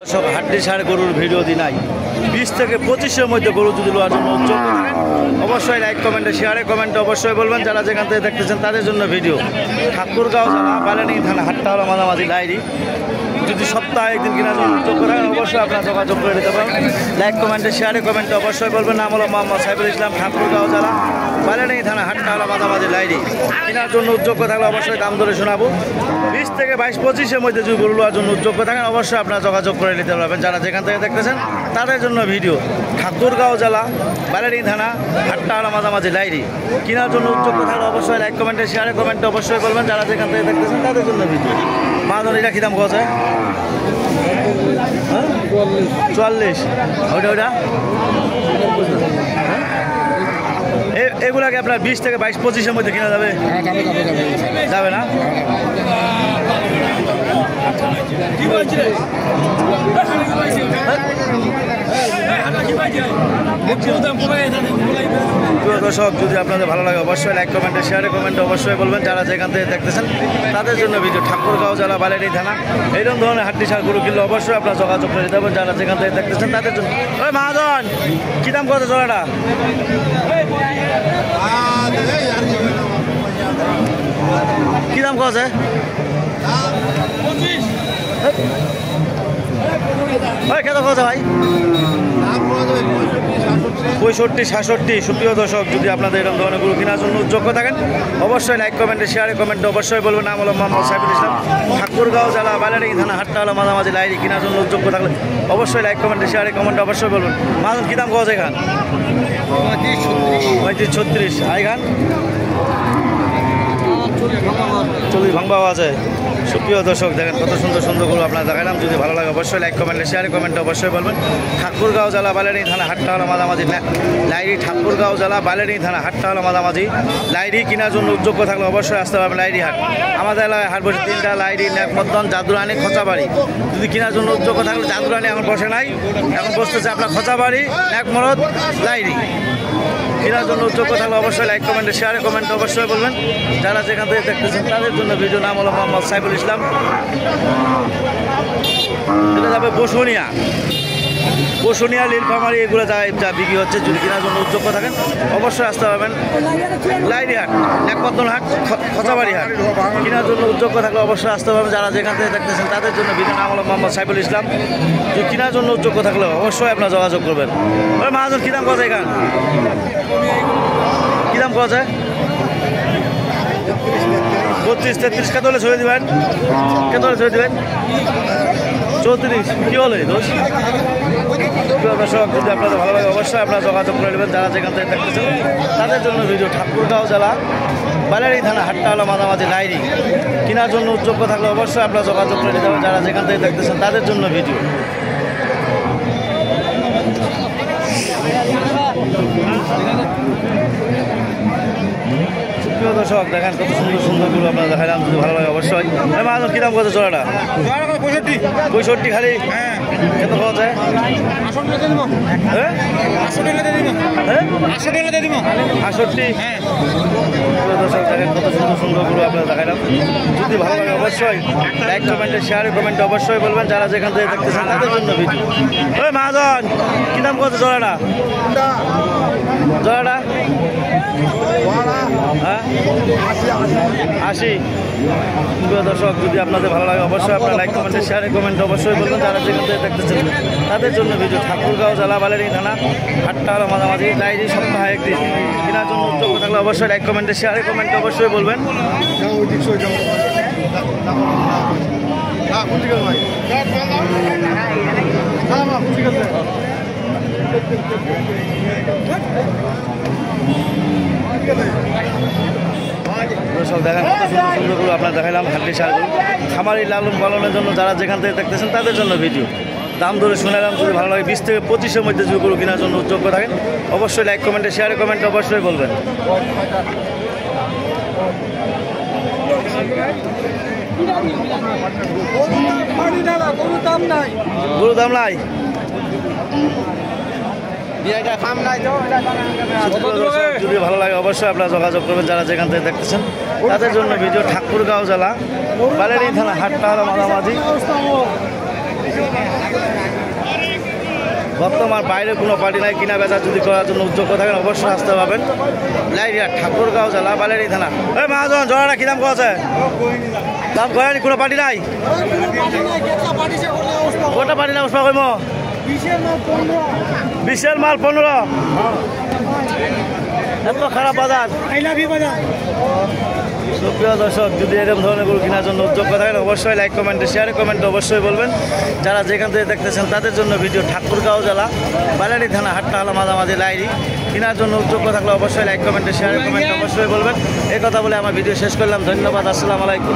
সব হাড্ডি সার গরুর ভিডিও দিই নাই 20 থেকে 25-এর মধ্যে গরু যদি লোয়ার জন্য উদ্যোগ থাকেন অবশ্যই লাইক কমেন্টে শেয়ারে কমেন্টে অবশ্যই বলবেন। যারা যেখান থেকে দেখতেছেন তাদের জন্য ভিডিও। ঠাকুরগাঁও জেলা বালানি থানা হাট্টাওয়ালা মাঝামাঝি লাইরি যদি সপ্তাহে একদিন কেনার জন্য উদ্যোগ করেন অবশ্যই আপনারা যোগাযোগ করে নিতে পারেন। লাইক কমেন্টে শেয়ারে কমেন্টে অবশ্যই বলবেন। নাম হলো মোহাম্মদ সাইফুল ইসলাম, ঠাকুরগাঁও জেলা বালানি থানা হাট্টাওয়ালা মাঝামাঝি লাইরি। কেনার জন্য উদ্যোগ থাকলে অবশ্যই দাম ধরে শোনাবো। 20 থেকে 22-25-এর মধ্যে যদি গরু লোয়ার জন্য উদ্যোগ থাকেন অবশ্যই আপনারা যোগাযোগ করে নিতে পারবেন। যারা যেখান থেকে দেখতেছেন তাদের জন্য ভিডিও। ঠাকুরগাঁও জেলা বালানি থানা হাট্টাওয়ালা মাঝামাঝি লাইরি। কেনার জন্য উদ্যোগ থাকলে অবশ্যই লাইক কমেন্টে শেয়ারে কমেন্টে অবশ্যই বলবেন। যারা যেখান থেকে দেখতেছেন তাদের জন্য ভিডিও। মাজন এটা কী দাম কছে? 44। ওইটা এগুলাকে আপনার 20 থেকে 22-25-এর মধ্যে কেনা যাবে? যাবে না? দর্শক যদি আপনাদের ভালো লাগে অবশ্যই লাইক কমেন্টে শেয়ারে কমেন্টে অবশ্যই বলবেন। যারা যেখান থেকে দেখতেছেন তাদের জন্য ভিডিও। ঠাকুরগাঁও জেলা বালানি থানা এইরকম ধরনের হাড্ডি সার গরু কিনলে অবশ্যই আপনারা যোগাযোগ করে দিতে পারবেন। যারা যেখান থেকে দেখতেছেন তাদের জন্য। ওই মহাজন কী দাম কত জোড়াটা? কি দাম কছে? কত কছে ভাই? 65-66। সুপ্রিয় দর্শক যদি আপনাদের এরকম ধরনের গরু কেনার জন্য যোগ্য থাকেন অবশ্যই লাইক কমেন্টে শেয়ারে কমেন্টে অবশ্যই বলবেন। নাম হলো মোহাম্মদ সাইফুল ইসলাম, ঠাকুরগাঁও জেলা বালানি থানা হাট্টাওয়ালা মাঝামাঝি লাইরি। কেনার জন্য যোগ্য থাকলে অবশ্যই লাইক কমেন্টে শেয়ারে কমেন্টে অবশ্যই বলবেন। মাজন কী দাম কছে এখান? 35-36। আইখান 40 ভাঙবাও আছে। সুপ্রিয় দর্শক দেখেন কত সুন্দর সুন্দর গরু আপনারা দেখালাম। যদি ভালো লাগে অবশ্যই লাইক কমেন্টে শেয়ারে কমেন্টে অবশ্যই বলবেন। ঠাকুরগাঁও জেলা বালানি থানা হাট্টাওয়ালা মাঝামাঝি লাইরি। ঠাকুরগাঁও জেলা বালানি থানা হাট্টাওয়ালা মাঝামাঝি লাইরি। কেনার জন্য উদ্যোগ থাকলে অবশ্যই আসতে পারবেন লাইরি হাট। আমাদের এলাকায় হাট বসে 3টা লাইরি, ন্যাকমদ্দন, জাদুরানি, খোঁচাবাড়ি। যদি কেনার জন্য উদ্যোগ থাকলে জাদুরানি এখন বসে নাই, এখন বসতেছে আপনার খোঁচাবাড়ি, ন্যাকমরদ, লাইরি। কেনার জন্য উদ্যোগ থাকলে অবশ্যই লাইক কমেন্টে শেয়ারে কমেন্টে অবশ্যই বলবেন। যারা যেখান থেকে দেখতেছেন তাদের জন্য ভিডিও। নাম হলো মোহাম্মদ সাইফুল ইসলাম। এটা যাবে বসুনিয়া লীলফামারি, এগুলো যা বিক্রি হচ্ছে। যদি কেনার জন্য উদ্যোগ থাকেন অবশ্যই আসতে পারবেন লাইরি হাট, ন্যাকমদ্দন হাট, খোঁচাবাড়ি হাট। কেনার জন্য উদ্যোগ থাকলে অবশ্যই আসতে পারবেন। যারা যেখান থেকে দেখতেছেন তাদের জন্য ভিডিও। নাম হলো মোহাম্মদ সাইফুল ইসলাম। যদি কেনার জন্য উদ্যোগ থাকলে অবশ্যই আপনারা যোগাযোগ করবেন। ওই মহাজন কী দাম কথা এখান? কী দাম কথা? 32-33। কত হলে ছড়ে দেবেন? কত হলে ছড়ে দেবেন? 34। কী হলে দোষ? দর্শক যদি আপনাদের ভালো লাগে অবশ্যই আপনারা যোগাযোগ করে নেবেন। যারা যেখান থেকে দেখতেছেন তাদের জন্য ভিডিও। ঠাকুরগাঁও জেলা বালানি থানা হাট্টাওয়ালা মাঝামাঝি লাইরি। কেনার জন্য উদ্যোগ থাকলে অবশ্যই আপনারা যোগাযোগ করে নিতে হবে। যারা যেখান থেকে দেখতেছেন তাদের জন্য ভিডিও। প্রিয় দর্শক দেখেন কত সুন্দর সুন্দর গরু আপনারা দেখালাম। যদি ভালো লাগে অবশ্যই। মাজন কী দাম কত জোড়াটা? 65 খালি? কত পাওয়া যায়? 68। দর্শক দেখেন কত সুন্দর সুন্দর গরু আপনারা দেখালাম। যদি ভালো লাগে অবশ্যই লাইক কমেন্টে শেয়ারে কমেন্টে অবশ্যই বলবেন। যারা যেখান থেকে দেখতেছেন তাদের জন্য ভিডিও। ওই মাজন কী দাম কত জোড়াটা? জোড়াটা 80। প্রিয় দর্শক যদি আপনাদের ভালো লাগে অবশ্যই আপনারা লাইক কমেন্টে শেয়ারে কমেন্টে অবশ্যই বলবেন। যারা যেখান থেকে দেখতেছেন তাদের জন্য ভিডিও। ঠাকুরগাঁও জেলা বালানি থানা হাট্টাওয়ালা মাঝামাঝি লাইরি। সপ্তাহে একদিন কেনার জন্য উদ্যোগ থাকলে অবশ্যই লাইক কমেন্টে শেয়ারে কমেন্টে অবশ্যই বলবেন। দর্শক দেখেন কত সুন্দর সুন্দরগুলো আপনার দেখালাম। হাড্ডি সারগুলো খামারি লালন পালনের জন্য যারা যেখান থেকে দেখতেছেন তাদের জন্য ভিডিও। দাম ধরে শুনালাম। যদি ভালো লাগে 20 থেকে 25-এর মধ্যে যদি গরু কেনার জন্য উদ্যোগ থাকেন অবশ্যই লাইক কমেন্টে শেয়ারে কমেন্টে অবশ্যই বলবেন। গরু দাম নাই? যদি ভালো লাগে অবশ্যই আপনারা যোগাযোগ করবেন যারা যেখান থেকে দেখতেছেন তাদের জন্য ভিডিও। ঠাকুরগাঁও জেলা বালানি থানা হাট্টাওয়ালা মাঝামাঝি বর্তমান বাইরে কোনো পার্টি নাই, কিনা বেচা যদি করার জন্য উদ্যোগ থাকেন অবশ্যই আসতে পারবেন। লাইরিয়া ঠাকুরগাঁও জেলা বালেরি থানা। এই মহাজন জোড়াটা কি দাম করেছে? দাম করেনি, কোনো পার্টি নাই, কোটা পার্টি না উৎসব কইম 20-এর মাল 15। এত খারাপ বাজার। সুপ্রিয় দর্শক, যদি এরকম ধরনের গরু কেনার জন্য উদ্যোগ থাকেন অবশ্যই লাইক কমেন্টে শেয়ারে কমেন্টে অবশ্যই বলবেন। যারা যেখান থেকে দেখতেছেন তাদের জন্য ভিডিও। ঠাকুরগাঁও জেলা বালারি থানা হাট্টাহালা মাঝামাঝি লাইরি। কেনার জন্য উদ্যোগ থাকলে অবশ্যই লাইক কমেন্টে শেয়ারে কমেন্টে অবশ্যই বলবেন। এই কথা বলে আমার ভিডিও শেষ করলাম। ধন্যবাদ। আসসালামু আলাইকুম।